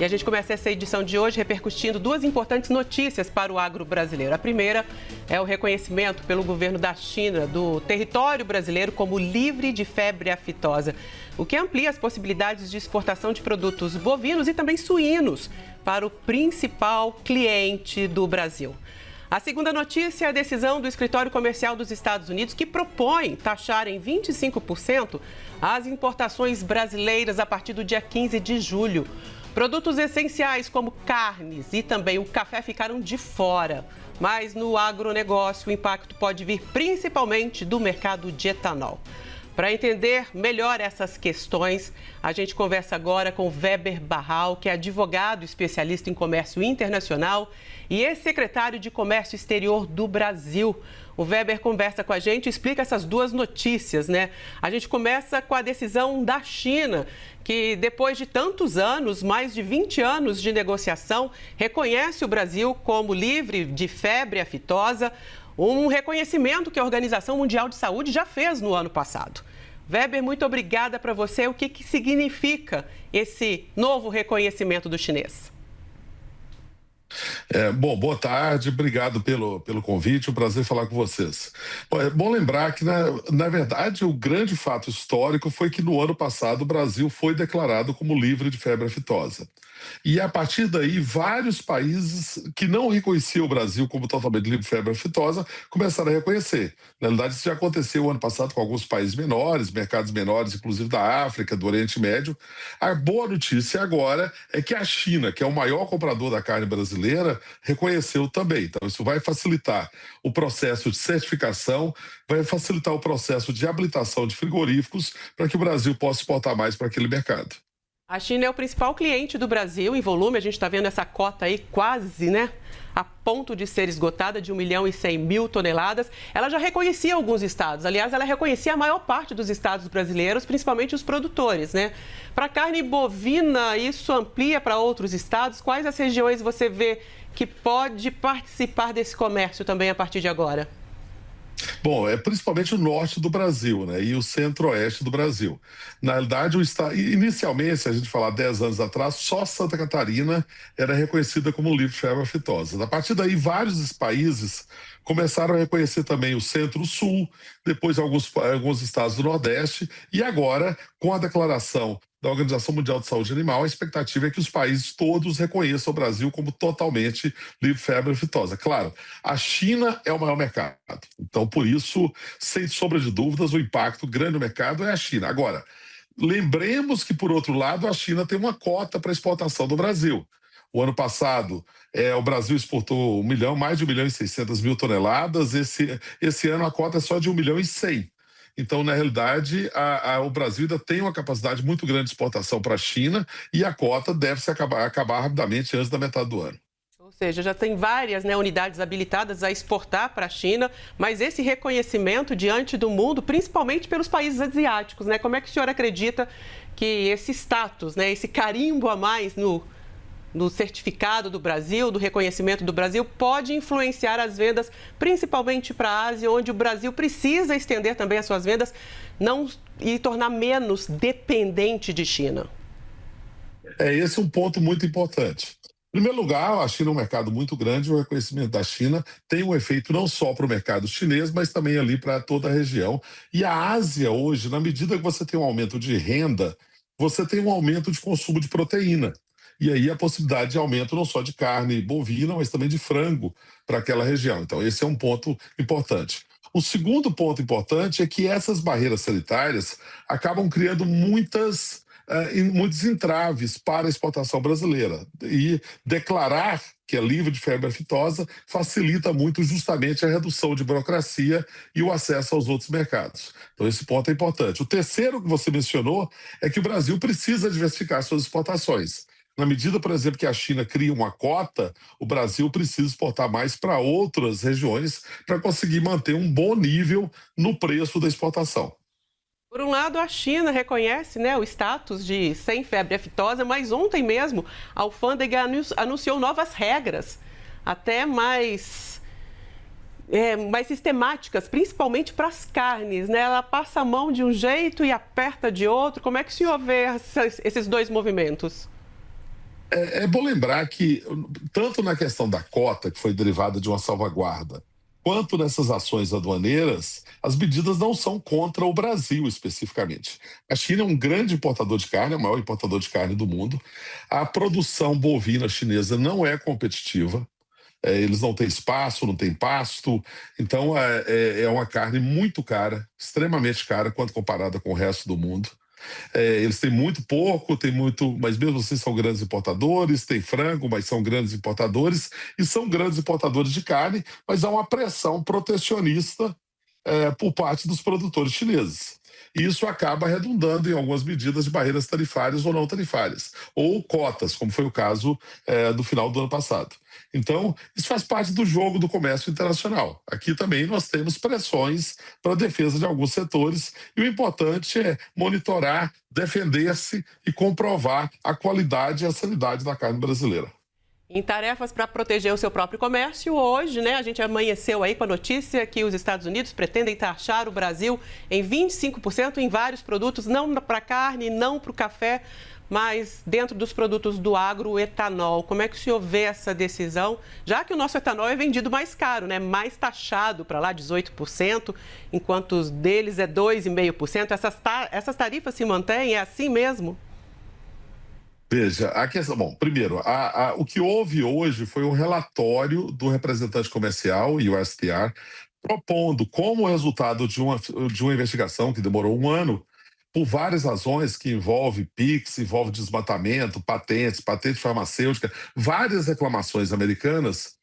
E a gente começa essa edição de hoje repercutindo duas importantes notícias para o agro brasileiro. A primeira é o reconhecimento pelo governo da China do território brasileiro como livre de febre aftosa, o que amplia as possibilidades de exportação de produtos bovinos e também suínos para o principal cliente do Brasil. A segunda notícia é a decisão do Escritório Comercial dos Estados Unidos, que propõe taxar em 25% as importações brasileiras a partir do dia 15 de julho. Produtos essenciais como carnes e também o café ficaram de fora. Mas no agronegócio o impacto pode vir principalmente do mercado de etanol. Para entender melhor essas questões, a gente conversa agora com Weber Barral, que é advogado especialista em comércio internacional e ex-secretário de Comércio Exterior do Brasil. O Weber conversa com a gente e explica essas duas notícias, né? A gente começa com a decisão da China, que depois de tantos anos, mais de 20 anos de negociação, reconhece o Brasil como livre de febre aftosa, um reconhecimento que a Organização Mundial de Saúde já fez no ano passado. Weber, muito obrigada para você. O que significa esse novo reconhecimento do chinês? Boa tarde, obrigado pelo convite, um prazer falar com vocês. É bom lembrar que, na verdade, o grande fato histórico foi que no ano passado o Brasil foi declarado como livre de febre aftosa. E a partir daí, vários países que não reconheciam o Brasil como totalmente livre de febre aftosa começaram a reconhecer. Na realidade, isso já aconteceu o ano passado com alguns países menores, mercados menores, inclusive da África, do Oriente Médio. A boa notícia agora é que a China, que é o maior comprador da carne brasileira, reconheceu também. Então, isso vai facilitar o processo de certificação, vai facilitar o processo de habilitação de frigoríficos para que o Brasil possa exportar mais para aquele mercado. A China é o principal cliente do Brasil em volume. A gente está vendo essa cota aí quase, né? A ponto de ser esgotada de 1.100.000 toneladas. Ela já reconhecia alguns estados. Aliás, ela reconhecia a maior parte dos estados brasileiros, principalmente os produtores, né? Para carne bovina, isso amplia para outros estados. Quais as regiões você vê que pode participar desse comércio também a partir de agora? Bom, é principalmente o norte do Brasil, né, e o centro-oeste do Brasil. Na realidade, inicialmente, se a gente falar 10 anos atrás, só Santa Catarina era reconhecida como livre de febre aftosa. A partir daí, vários países começaram a reconhecer também o centro-sul, depois alguns estados do Nordeste, e agora, com a declaração da Organização Mundial de Saúde Animal, a expectativa é que os países todos reconheçam o Brasil como totalmente livre de febre aftosa. Claro, a China é o maior mercado, então por isso, sem sombra de dúvidas, o impacto grande do mercado é a China. Agora, lembremos que, por outro lado, a China tem uma cota para exportação do Brasil. O ano passado, o Brasil exportou mais de 1.600.000 toneladas, esse ano a cota é só de 1.100.000. Então, na realidade, o Brasil ainda tem uma capacidade muito grande de exportação para a China e a cota deve se acabar rapidamente antes da metade do ano. Ou seja, já tem várias, né, unidades habilitadas a exportar para a China, mas esse reconhecimento diante do mundo, principalmente pelos países asiáticos, né? Como é que o senhor acredita que esse status, né, esse carimbo a mais no certificado do Brasil, do reconhecimento do Brasil, pode influenciar as vendas, principalmente para a Ásia, onde o Brasil precisa estender também as suas vendas e tornar menos dependente de China? Esse é um ponto muito importante. Em primeiro lugar, a China é um mercado muito grande, o reconhecimento da China tem um efeito não só para o mercado chinês, mas também ali para toda a região. E a Ásia hoje, na medida que você tem um aumento de renda, você tem um aumento de consumo de proteína. E aí a possibilidade de aumento não só de carne bovina, mas também de frango para aquela região. Então, esse é um ponto importante. O segundo ponto importante é que essas barreiras sanitárias acabam criando muitos entraves para a exportação brasileira. E declarar que é livre de febre aftosa facilita muito justamente a redução de burocracia e o acesso aos outros mercados. Então, esse ponto é importante. O terceiro que você mencionou é que o Brasil precisa diversificar suas exportações. Na medida, por exemplo, que a China cria uma cota, o Brasil precisa exportar mais para outras regiões para conseguir manter um bom nível no preço da exportação. Por um lado, a China reconhece, né, o status de sem febre aftosa, mas ontem mesmo a alfândega anunciou novas regras, até mais sistemáticas, principalmente para as carnes, né? Ela passa a mão de um jeito e aperta de outro. Como é que o senhor vê esses dois movimentos? É bom lembrar que, tanto na questão da cota, que foi derivada de uma salvaguarda, quanto nessas ações aduaneiras, as medidas não são contra o Brasil especificamente. A China é um grande importador de carne, é o maior importador de carne do mundo. A produção bovina chinesa não é competitiva. Eles não têm espaço, não têm pasto, então é uma carne muito cara, extremamente cara, quando comparada com o resto do mundo. Eles têm muito porco, tem muito, mas mesmo assim são grandes importadores, tem frango, mas são grandes importadores, e são grandes importadores de carne, mas há uma pressão protecionista por parte dos produtores chineses. E isso acaba redundando em algumas medidas de barreiras tarifárias ou não tarifárias, ou cotas, como foi o caso do final do ano passado. Então, isso faz parte do jogo do comércio internacional. Aqui também nós temos pressões para a defesa de alguns setores, e o importante é monitorar, defender-se e comprovar a qualidade e a sanidade da carne brasileira. Em tarefas para proteger o seu próprio comércio, hoje, a gente amanheceu aí com a notícia que os Estados Unidos pretendem taxar o Brasil em 25% em vários produtos, não para carne, não para o café, mas dentro dos produtos do agro, o etanol. Como é que o senhor vê essa decisão? Já que o nosso etanol é vendido mais caro, mais taxado para lá, 18%, enquanto os deles é 2,5%. Essas tarifas se mantêm? É assim mesmo? Veja, a questão. Bom, primeiro, o que houve hoje foi um relatório do representante comercial, USTR, propondo, como resultado de uma investigação que demorou um ano, por várias razões, que envolve PIX, envolve desmatamento, patente farmacêutica, várias reclamações americanas,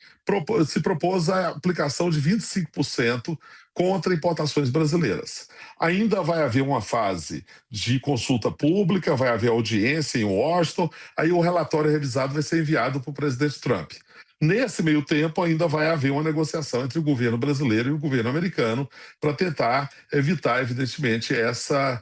se propôs a aplicação de 25% contra importações brasileiras. Ainda vai haver uma fase de consulta pública, vai haver audiência em Washington, aí o relatório revisado vai ser enviado para o presidente Trump. Nesse meio tempo, ainda vai haver uma negociação entre o governo brasileiro e o governo americano para tentar evitar, evidentemente, essa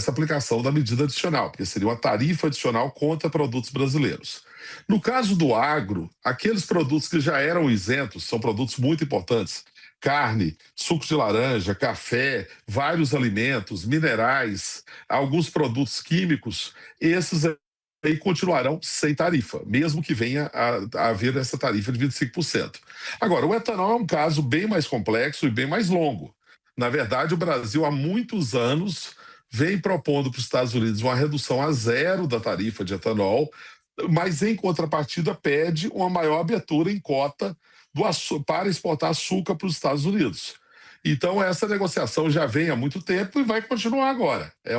aplicação da medida adicional, porque seria uma tarifa adicional contra produtos brasileiros. No caso do agro, aqueles produtos que já eram isentos, são produtos muito importantes: carne, suco de laranja, café, vários alimentos, minerais, alguns produtos químicos, esses aí continuarão sem tarifa, mesmo que venha a haver essa tarifa de 25%. Agora, o etanol é um caso bem mais complexo e bem mais longo. Na verdade, o Brasil, há muitos anos, vem propondo para os Estados Unidos uma redução a zero da tarifa de etanol, mas, em contrapartida, pede uma maior abertura em cota para exportar açúcar para os Estados Unidos. Então, essa negociação já vem há muito tempo e vai continuar agora. É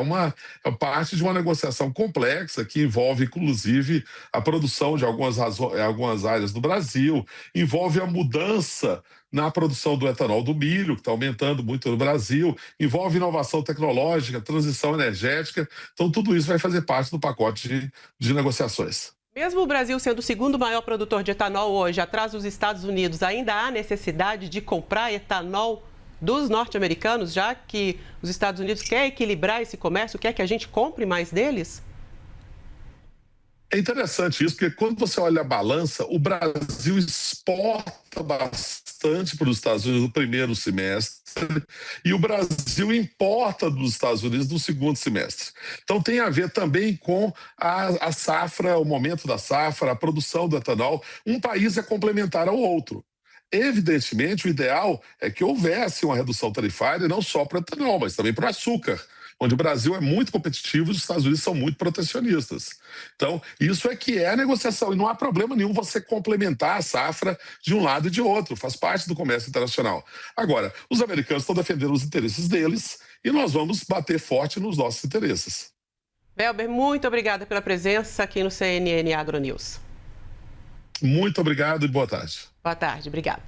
parte de uma negociação complexa que envolve, inclusive, a produção de algumas áreas do Brasil, envolve a mudança na produção do etanol do milho, que está aumentando muito no Brasil, envolve inovação tecnológica, transição energética. Então, tudo isso vai fazer parte do pacote de negociações. Mesmo o Brasil sendo o segundo maior produtor de etanol hoje, atrás dos Estados Unidos, ainda há necessidade de comprar etanol dos norte-americanos, já que os Estados Unidos quer equilibrar esse comércio, quer que a gente compre mais deles? É interessante isso, porque quando você olha a balança, o Brasil exporta bastante para os Estados Unidos no primeiro semestre e o Brasil importa dos Estados Unidos no segundo semestre. Então tem a ver também com a safra, o momento da safra, a produção do etanol. Um país é complementar ao outro. Evidentemente, o ideal é que houvesse uma redução tarifária não só para o etanol, mas também para o açúcar, onde o Brasil é muito competitivo e os Estados Unidos são muito protecionistas. Então, isso é que é a negociação, e não há problema nenhum você complementar a safra de um lado e de outro, faz parte do comércio internacional. Agora, os americanos estão defendendo os interesses deles e nós vamos bater forte nos nossos interesses. Welber, muito obrigada pela presença aqui no CNN Agro News. Muito obrigado e boa tarde. Boa tarde, obrigada.